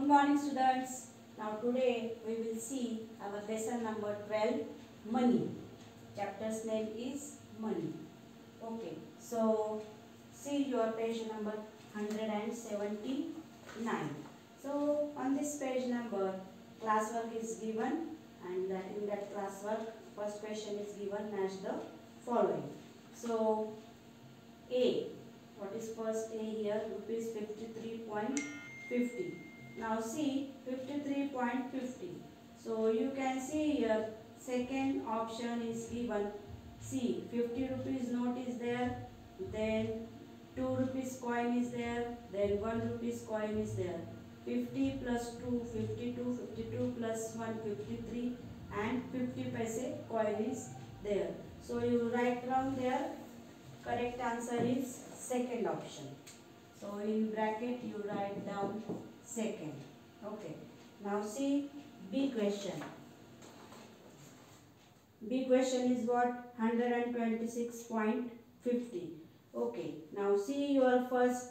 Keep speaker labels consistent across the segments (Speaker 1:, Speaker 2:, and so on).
Speaker 1: morning students. Now today we will see our lesson number 12, money. Chapter's name is money. Okay, so see your page number 179. So on this page number classwork is given, and in that classwork first question is given as the following. So A, what is first A here? Rupees 53.50. Now see 53.50. So you can see here second option is given. See 50 rupees note is there, then 2 rupees coin is there, then 1 rupees coin is there. 50 plus 2, 52, 52 plus 1, 53, and 50 paise coin is there. So you write down there. Correct answer is second option. So in bracket you write down second. Okay. Now see B question. B question is what? 126.50. Okay. Now see your first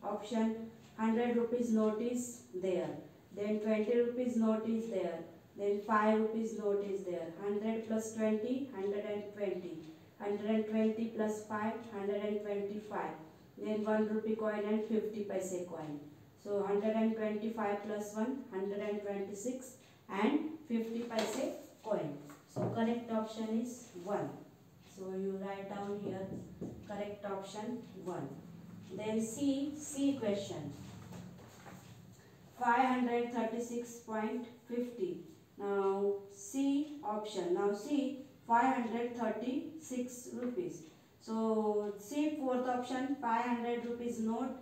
Speaker 1: option. 100 rupees note is there. Then 20 rupees note is there. Then 5 rupees note is there. 100 plus 20, 120. 120 plus 5, 125. Then 1 rupee coin and 50 paise coin. So 125 plus 1, 126, and 50 paise coin. So correct option is 1. So you write down here correct option 1. Then C question. 536.50. Now C option. Now see 536 rupees. So see fourth option, 500 rupees note,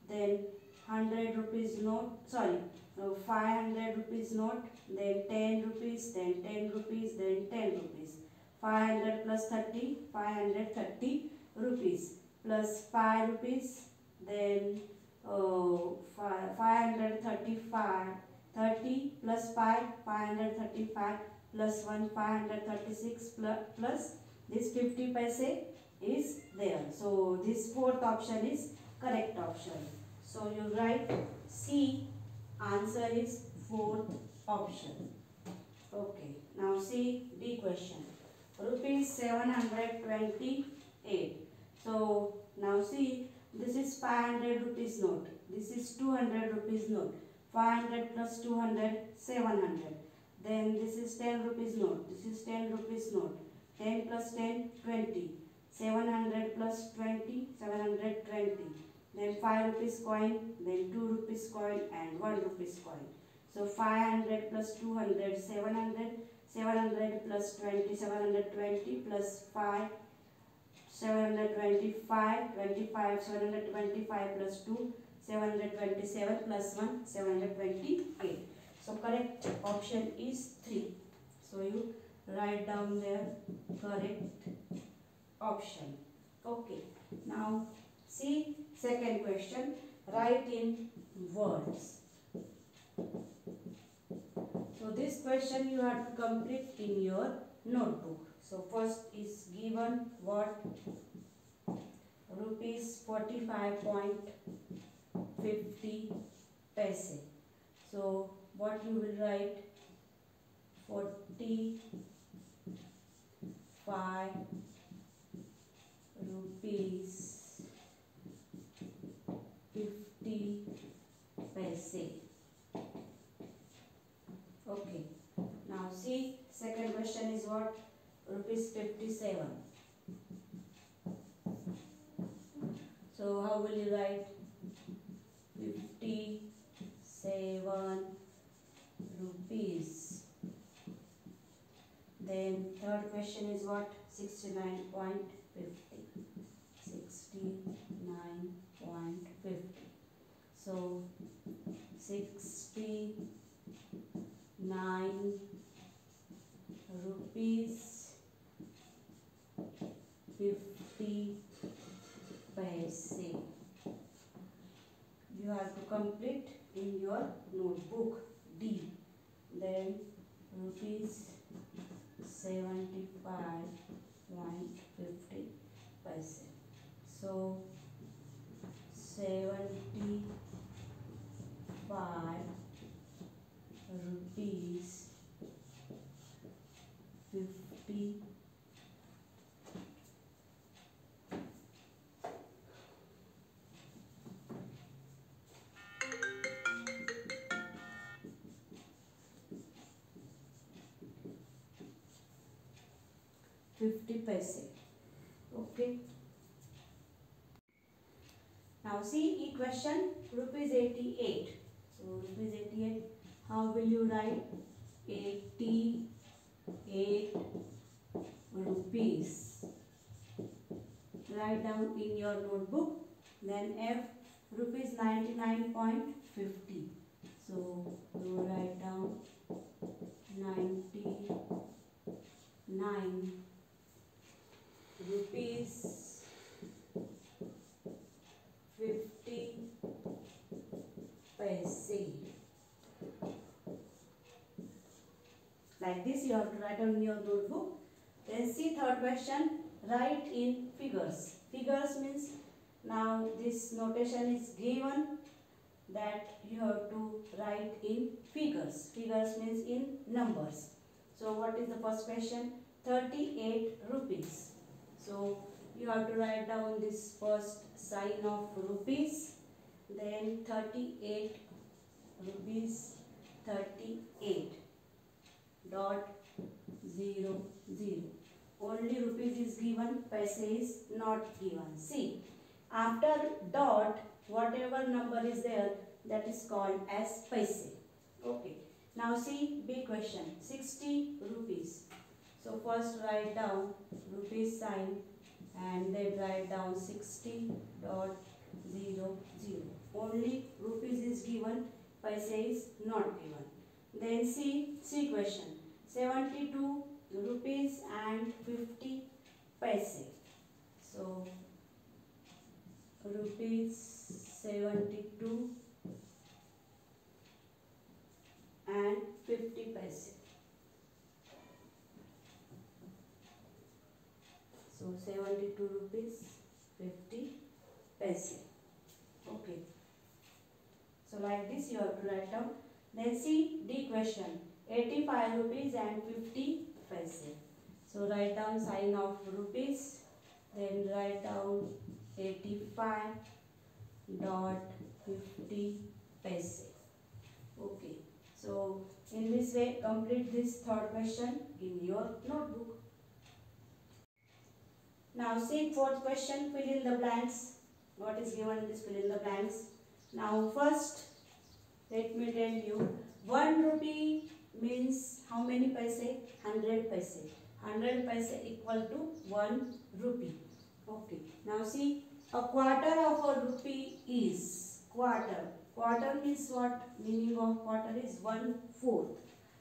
Speaker 1: then 100 rupees note, 500 rupees note, then 10 rupees, then 10 rupees, then 10 rupees. 500 plus 30, 530 rupees, plus 5 rupees, then 535, 30 plus 5, 535, plus 1, 536, plus this 50 paise is there. So this fourth option is correct option. So you write C, answer is fourth option. Okay. Now see D question. Rupees 728. So now see, this is 500 rupees note. This is 200 rupees note. 500 plus 200, 700. Then this is 10 rupees note. This is 10 rupees note. 10 plus 10, 20. 700 plus 20, 720. Then 5 rupees coin, then 2 rupees coin, and 1 rupees coin. So 500 plus 200, 700. 700 plus 20, 720 plus 5, 725, 25, 725 plus 2, 727 plus 1, 728. So correct option is 3. So you write down there correct option. Okay. Now see second question. Write in words. So this question you have to complete in your notebook. So first is given what? Rupees 45.50 paise. So what you will write? 45 rupees 50 paise. Okay. Now see second question is what? Rupees 57. So how will you write? 57 rupees. Then third question is what? 69.50. 69.50. So 69 rupees 50 paise. You have to complete in your notebook. D. Then rupees 75.50 paise. So 75 rupees 50 50 paise. Okay. Now see equation rupees 88. So rupees 88. How will you write 88 rupees? Write down in your notebook. Then F rupees 99.50. So you write down 99 rupees 50 paise. Like this you have to write on your notebook. Then see third question, write in figures. Figures means now this notation is given that you have to write in figures. Figures means in numbers. So what is the first question? 38 rupees. So you have to write down this first sign of rupees, then 38 rupees, 38 dot 0 0. Only rupees is given, paise is not given. See, after dot whatever number is there, that is called as paise. Okay. Now see big question, 60 rupees. So first write down rupees sign and then write down 60.00. Only rupees is given, paise is not given. Then see question, 72 rupees and 50 paise. So rupees 72 and 50 paise. So 72 rupees 50 paise. Okay. So like this you have to write down. Then see D question, 85 rupees and 50 paise. So write down sign of rupees, then write down 85.50 paise. Okay. So in this way complete this third question in your notebook. Now see fourth question, fill in the blanks. What is given in this fill in the blanks? Now first let me tell you, 1 rupee means how many paise? 100 paise. 100 paise equal to 1 rupee. Okay. Now see, a quarter of a rupee is quarter. Quarter means what? Meaning of quarter is 1/4.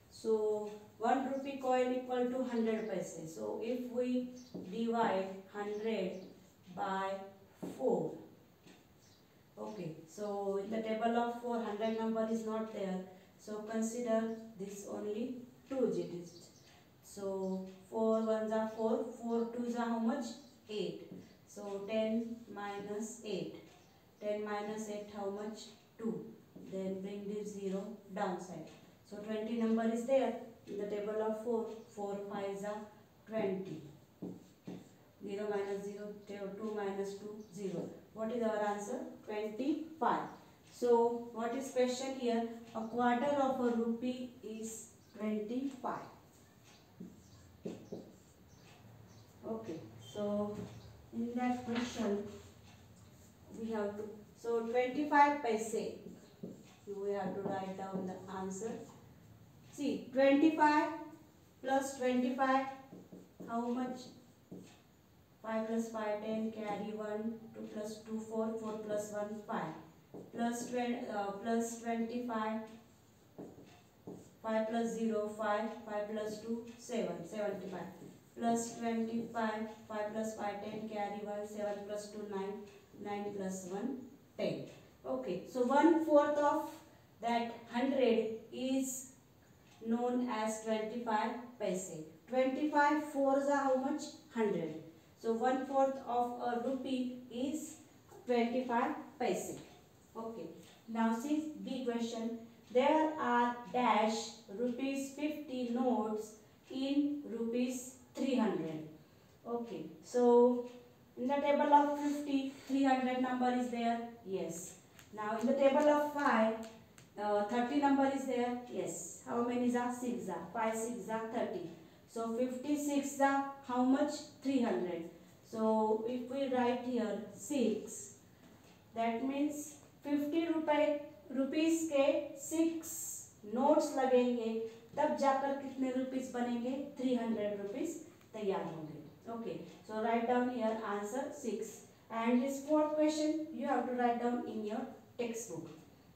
Speaker 1: So 1 rupee coin equal to 100 paise. So if we divide 100 by 4. Okay, so in the table of 400 number is not there. So consider this only 2 digits. So 4 ones are 4, 4 twos are how much? 8. So 10 minus 8. 10 minus 8 how much? 2. Then bring this 0 downside. So 20 number is there in the table of 4. 4 5s are 20. 0 minus 0, 2 minus 2, 0. What is our answer? 25. So what is question here? A quarter of a rupee is 25. Okay. So in that question we have to, so 25 paise. We have to write down the answer. See, 25 plus 25, how much? 5 plus 5, 10, carry 1, 2 plus 2, 4, 4 plus 1, 5. Plus 25, 5 plus 0, 5, 5 plus 2, 7, 75. Plus 25, 5 plus 5, 10, carry 1, 7 plus 2, 9, 9 plus 1, 10. Okay, so 1/4 of that 100 is known as 25 paise. 25 fours are how much? 100. So 1/4 of a rupee is 25 paise. Okay. Now see B question. there are dash rupees 50 notes in rupees 300. Okay, so in the table of 50, 300 number is there? Yes. Now in the table of 5, 30 number is there? Yes. How many is that? 6 are. 5 6 are 30. So 56 are how much? 300. So if we write here 6, that means 50 rupees के 6 notes लगेंगे, तब जाकर कितने rupees बनेंगे? 300 rupees तैयार होंगे. Okay, so write down here answer 6. And this fourth question you have to write down in your textbook.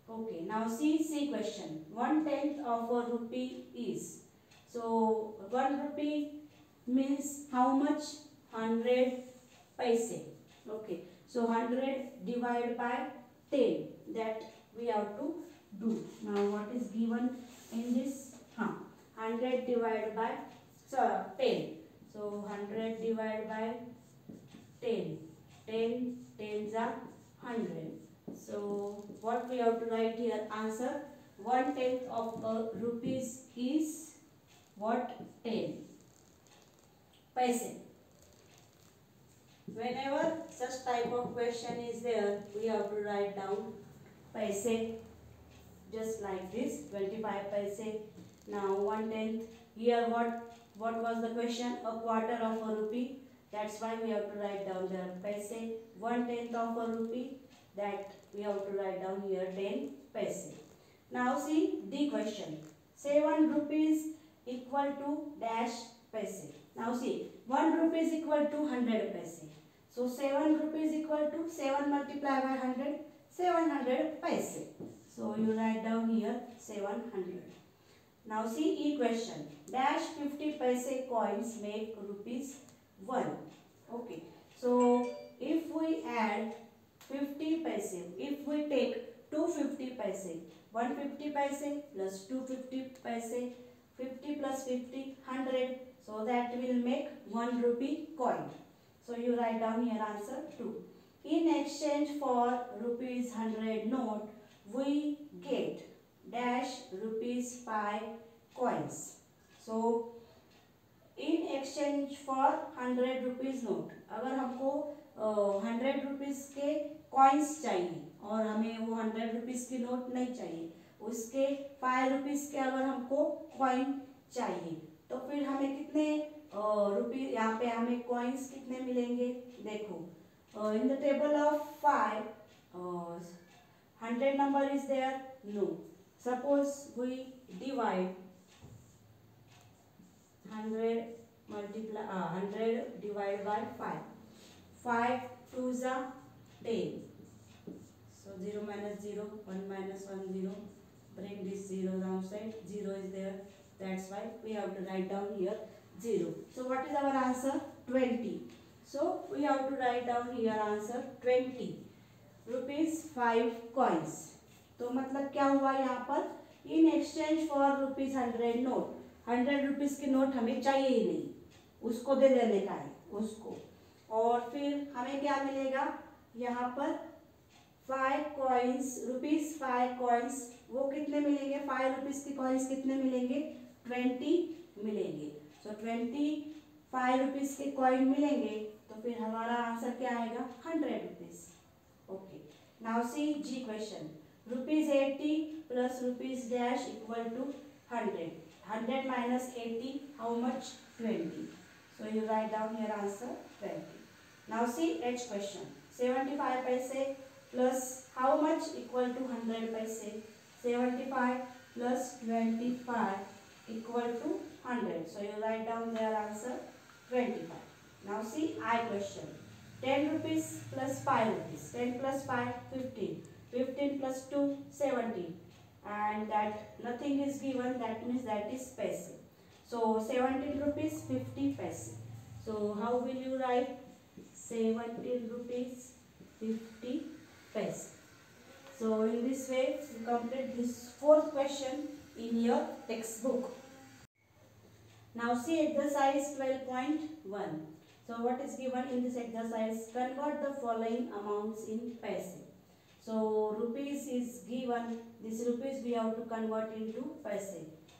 Speaker 1: Okay, now see question. 1/10 of a rupee is. So 1 rupee means how much? 100 paise. Okay, so 100 divided by 10. That we have to do. Now what is given in this? 100 divided by 10. So 100 divided by 10. 10 tens are 100. So what we have to write here? Answer 1/10 of a rupees is what? 10 paise. Whenever such type of question is there, we have to write down paise, just like this, 25 paise. Now 1/10. Here what was the question? A quarter of a rupee. That's why we have to write down the paise. 1/10 of a rupee. That we have to write down here 10 paise. Now see the question. 7 rupees equal to dash paise. Now see 1 rupee is equal to 100 paise. So 7 rupees equal to 7 multiplied by 100, 700 paise. So you write down here 700. Now see E question. Dash 50 paise coins make rupees 1. Okay. So if we add 50 paise, if we take 250 paise, 150 paise plus 250 paise, 50 plus 50, 100. So that will make 1 rupee coin. So you write down here answer 2. In exchange for rupees 100 note, we get dash rupees 5 coins. So in exchange for 100 rupees note, अगर हमको 100 rupees के coins चाहिए और हमें वो 100 rupees की note नहीं चाहिए, उसके 5 रुपीज़ के अगर हमको कॉइन चाहिए, तो फिर हमें कितने रुपीज, यहाँ पे हमें कॉइन्स कितने मिलेंगे? देखो in the table of 5 100 number is there? No. Suppose we divide 100 divided by 5. 5 2s are 10. So 0 minus 0, 1 minus 1 0. Bring this 0 outside. 0 is there. That's why we have to write down here 0. So what is our answer? 20. So we have to write down here answer 20 rupees 5 coins. तो मतलब क्या हुआ यहाँ पर? In exchange for rupees 100 note, 100 rupees की note हमें चाहिए ही नहीं, उसको दे देने का है उसको. और फिर हमें क्या मिलेगा यहाँ पर? 5 coins, rupees 5 coins. वो कितने मिलेंगे? 5 रुपीज़ की कॉइन्स कितने मिलेंगे? 20 मिलेंगे. So 25 रुपीज़ के कॉइन मिलेंगे, तो फिर हमारा आंसर क्या आएगा? 100 rupees. Okay. Now see G question. Rupees 80 plus rupees dash equal to 100. 100 minus 80, how much? 20. So you write down here answer 20. Now see H question. 75 paise plus how much equal to 100 paise? 75 plus 25 equal to 100. So you write down their answer 25. Now see I question. 10 rupees plus 5 rupees. 10 plus 5, 15. 15 plus 2, 17. And that nothing is given, that means that is paise. So 17 rupees 50 paise. So how will you write? 17 rupees 50 paise. So in this way you complete this fourth question in your textbook. Now see exercise 12.1. So what is given in this exercise? Convert the following amounts in paise. So rupees is given this rupees we have to convert into paise.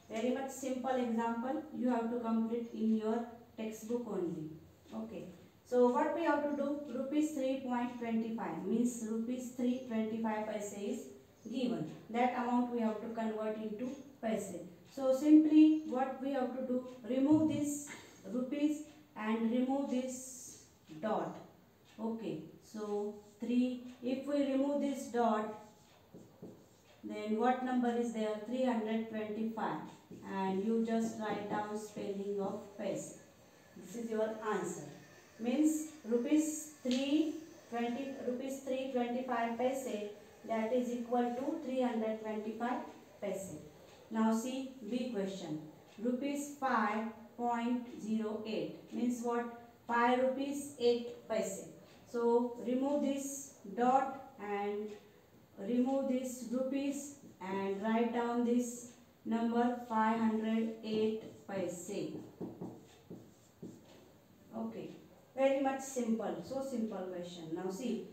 Speaker 1: Very much simple example you have to complete in your textbook only. Okay. So what we have to do, rupees 3.25 means rupees 3.25 paise is given. That amount we have to convert into paise. So simply what we have to do, remove this rupees and remove this dot. Okay, so 3, if we remove this dot, then what number is there? 325, and you just write down spelling of paise. This is your answer. Means rupees 325 paise, that is equal to 325 paise. Now see B question. Rupees 5.08 means what? 5 rupees 8 paise. So remove this dot and remove this rupees and write down this number 508 paise. Okay, very much simple. So simple question. Now see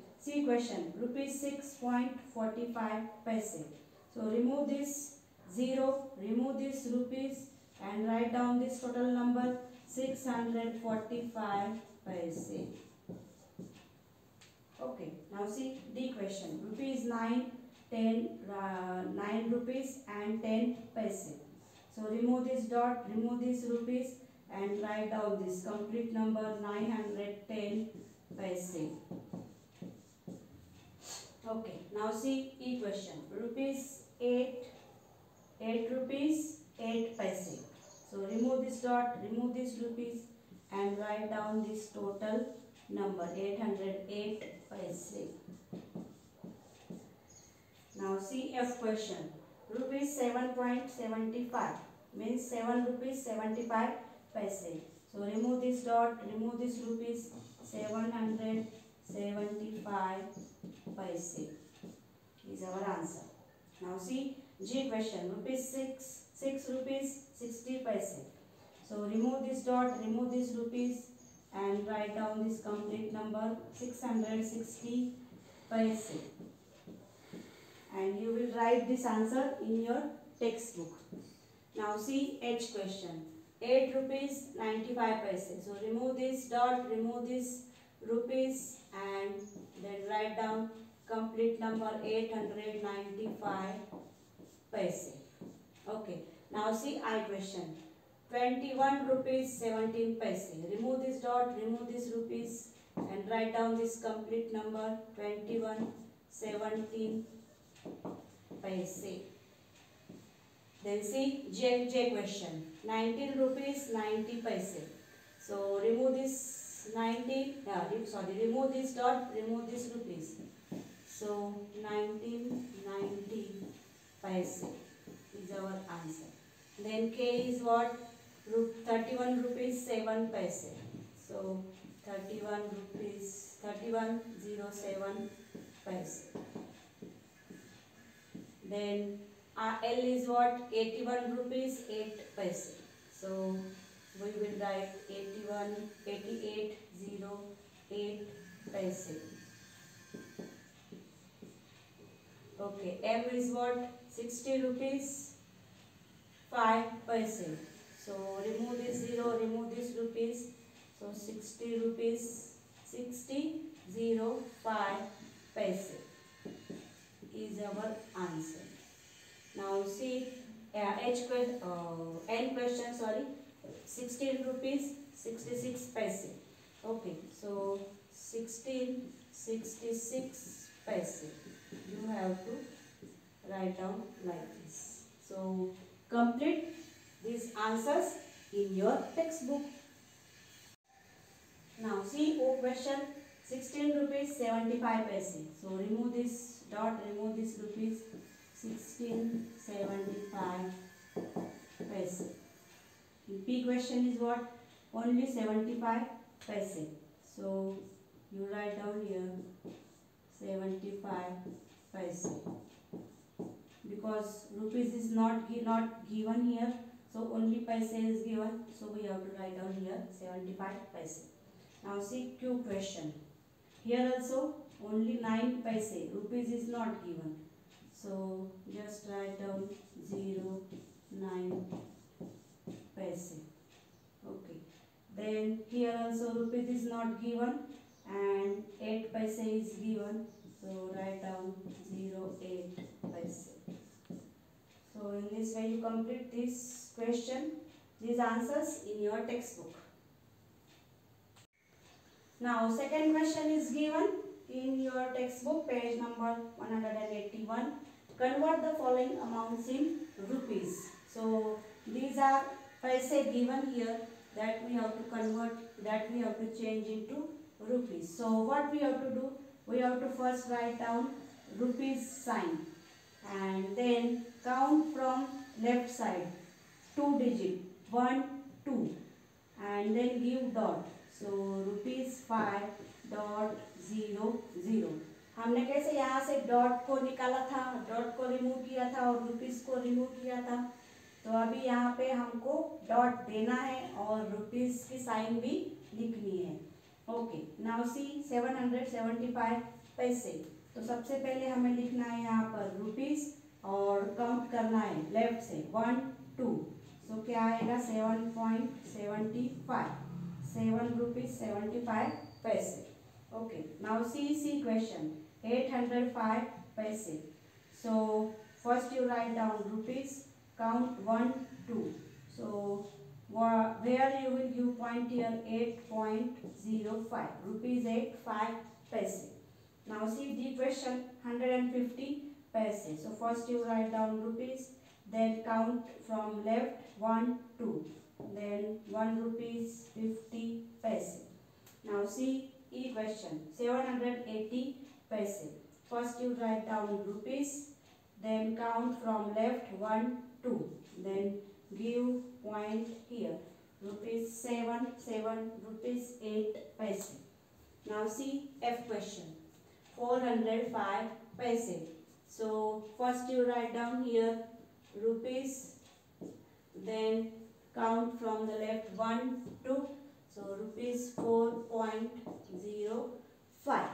Speaker 1: question. Rupees 6.45 paise. So remove this 0, remove this rupees and write down this total number 645 paise. Okay, now see D question. Rupees 9 rupees and 10 paise. So remove this dot, remove this rupees and write down this complete number 910 paise. Okay, now see E question. Rupees 8 rupees 8 paise. So remove this dot, remove this rupees and write down this total number 808 paise. Now see F question. Rupees 7.75 means 7 rupees 75 paise. So remove this dot, remove this rupees, 775 paise is our answer. Now see G question. Rupees 6 rupees 60 paise. So remove this dot, remove this rupees and write down this complete number 660 paise. And you will write this answer in your textbook. Now see H question. 8 rupees 95 paise. So remove this dot, remove this rupees and then write down complete number 895 paise. Okay. Now see I question. 21 rupees 17 paise. Remove this dot, remove this rupees and write down this complete number 21 17 paise. Then see J question. 19 rupees 90 paise. So remove this 19, remove this dot, remove this rupees. So 1990 paise is our answer. Then K is what? 31 rupees 7 paise. So 3107 paise. Then L is what? 81 rupees 8 paise. So we will write 8808 paise. Okay, M is what? 60 rupees 5 paise. So remove this 0, remove this rupees. So 60 rupees 6005 paise is our answer. Now see N question, 16 rupees 66 paise. Okay, so 1666 paise. You have to write down like this. So complete these answers in your textbook. Now see O question. 16 rupees 75 paise. So remove this dot, remove this rupees, 1675 paise. P question is what? Only 75 paise. So you write down here 75 paise. Because rupees is not given here, so only paise is given. So we have to write down here 75 paise. Now see Q question. Here also only 9 paise. Rupees is not given. So just write down 0.9 paise. Okay. Then here also rupees is not given and 8 paise is given. So write down 0.8 paise. So in this way you complete this question, these answers in your textbook. Now second question is given in your textbook, page number 181. Convert the following amounts in rupees. So these are paise given here that we have to convert, that we have to change into rupees. So what we have to do? We have to first write down rupees sign and then count from left side 2 digit 1 2 and then give dot. So rupees 5.00. हमने कैसे यहाँ से dot को निकाला था, dot को remove किया था और रुपीस को रिमूव किया था. तो अभी यहाँ पे हमको डॉट देना है और रुपीस की साइन भी लिखनी है. ओके, नाउ सी 775 पैसे. तो सबसे पहले हमें लिखना है यहाँ पर रुपीस और काउंट करना है लेफ्ट से 1 2. सो क्या आएगा 7.75, 7 रुपीज 75 पैसे. ओके, नाउ सी क्वेश्चन 805 पैसे. So first you write down rupees, count 1 2. So where you will give point here 8.05 rupees 85 paise. Now see the question 150 paise. So first you write down rupees, then count from left 1 2, then 1 rupees 50 paise. Now see E question 780 paise. First you write down rupees, then count from left 1 2, then give point here rupees 7 rupees 8 paise. Now see F question 405 paise. So first you write down here rupees, then count from the left 1 2. So rupees 4.05.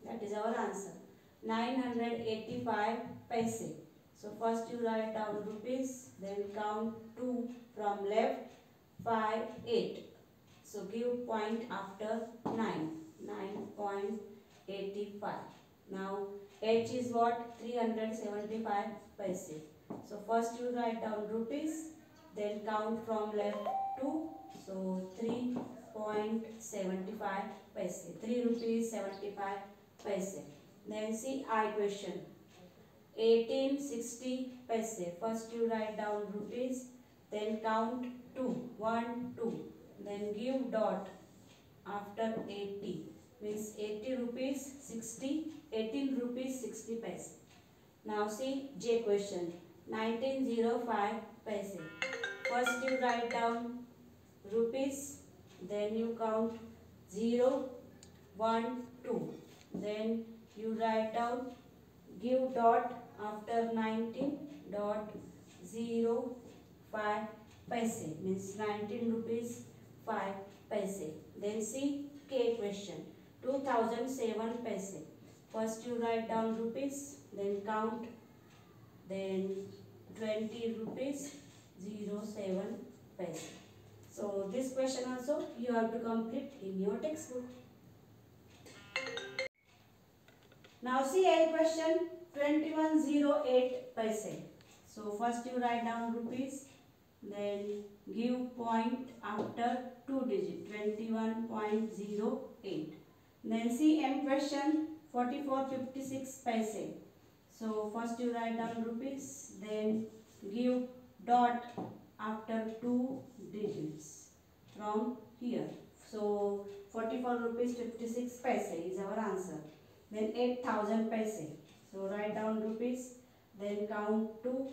Speaker 1: That is our answer. 985 paise. So first you write down rupees, then count 2 from left 5 8. So give point after 9.85. Now H is what? 375 paise. So first you write down rupees, then count from left 2. So 3.75 paise. 3 rupees 75 paise. Then see I question 1860 paise. First you write down rupees, then count 2 1 2, then give dot after 80, means 80 rupees 60, 18 rupees 60 paise. Now see J question 1905 paise. First you write down rupees, then you count 0 1 2, then you write down, give dot after 19.05 paise, means 19 rupees 5 paise. Then see K question 2007 paise. First you write down rupees, then count, then 20 rupees 07 paise. So this question also you have to complete in your textbook. Now see L question 2108 paise. So first you write down rupees, then give point after 2 digit 21.08. Then see M question 4456 paise. So first you write down rupees, then give dot after 2 digits from here. So 44 rupees 56 paise is our answer. Then 8000 paise. So write down rupees, then count to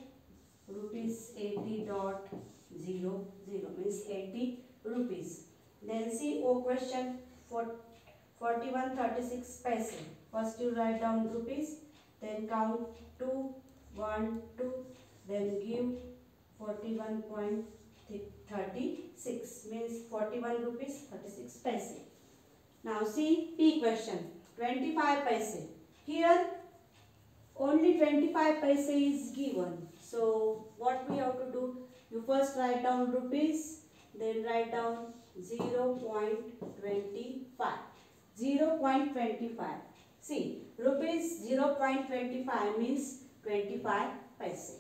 Speaker 1: rupees 80.00, means 80 rupees. Then see O question 4136 paise. First you write down rupees, then count 2 1 2, then give 41.36, means 41 rupees 36 paise. Now see P question 25 paise. Here only 25 paise is given. So what we have to do? You first write down rupees, then write down 0.25. 0.25. See, rupees 0.25 means 25 paise.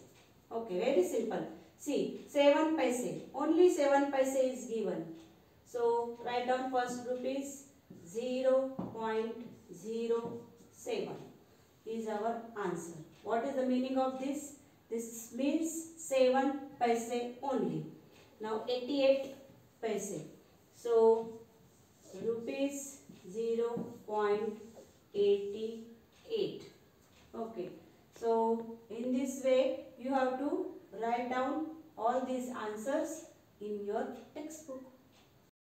Speaker 1: Okay, very simple. See, 7 paise. Only 7 paise is given. So write down first rupees 0.07 is our answer. What is the meaning of this? This means 7 paise only. Now 88 paise. So rupees 0.88. Okay. So in this way you have to write down all these answers in your textbook.